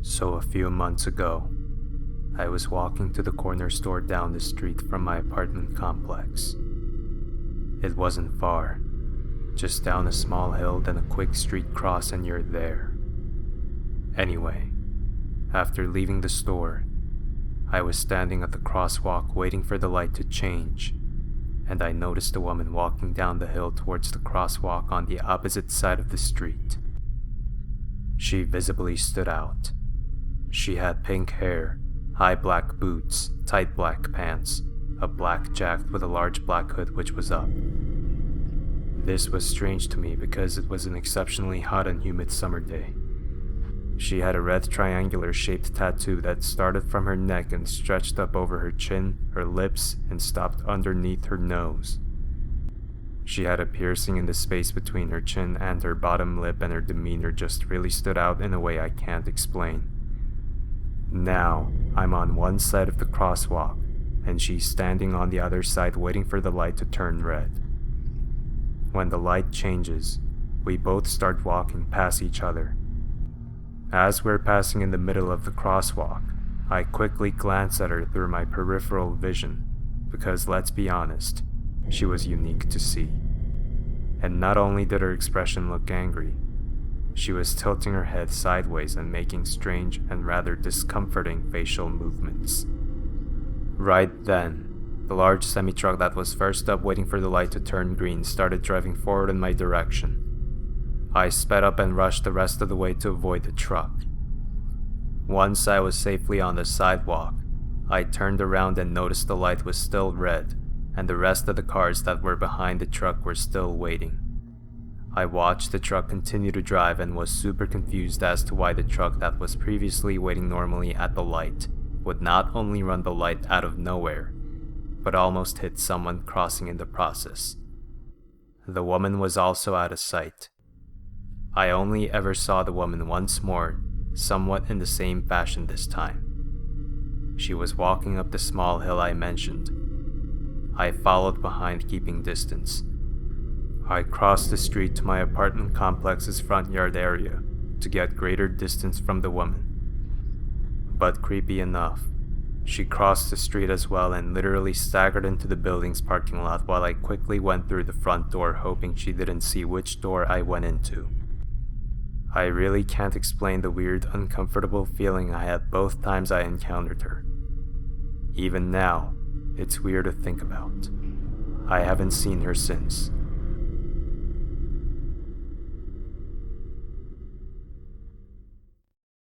So a few months ago, I was walking to the corner store down the street from my apartment complex. It wasn't far, just down a small hill, then a quick street cross and you're there. Anyway, after leaving the store, I was standing at the crosswalk waiting for the light to change, and I noticed a woman walking down the hill towards the crosswalk on the opposite side of the street. She visibly stood out. She had pink hair, high black boots, tight black pants, a black jacket with a large black hood which was up. This was strange to me because it was an exceptionally hot and humid summer day. She had a red triangular-shaped tattoo that started from her neck and stretched up over her chin, her lips, and stopped underneath her nose. She had a piercing in the space between her chin and her bottom lip, and her demeanor just really stood out in a way I can't explain. Now, I'm on one side of the crosswalk, and she's standing on the other side waiting for the light to turn red. When the light changes, we both start walking past each other. As we're passing in the middle of the crosswalk, I quickly glance at her through my peripheral vision, because let's be honest, she was unique to see. And not only did her expression look angry, she was tilting her head sideways and making strange and rather discomforting facial movements. Right then, the large semi-truck that was first up waiting for the light to turn green started driving forward in my direction. I sped up and rushed the rest of the way to avoid the truck. Once I was safely on the sidewalk, I turned around and noticed the light was still red, and the rest of the cars that were behind the truck were still waiting. I watched the truck continue to drive and was super confused as to why the truck that was previously waiting normally at the light would not only run the light out of nowhere, but almost hit someone crossing in the process. The woman was also out of sight. I only ever saw the woman once more, somewhat in the same fashion this time. She was walking up the small hill I mentioned. I followed behind, keeping distance. I crossed the street to my apartment complex's front yard area to get greater distance from the woman. But creepy enough, she crossed the street as well and literally staggered into the building's parking lot while I quickly went through the front door, hoping she didn't see which door I went into. I really can't explain the weird, uncomfortable feeling I had both times I encountered her. Even now, it's weird to think about. I haven't seen her since.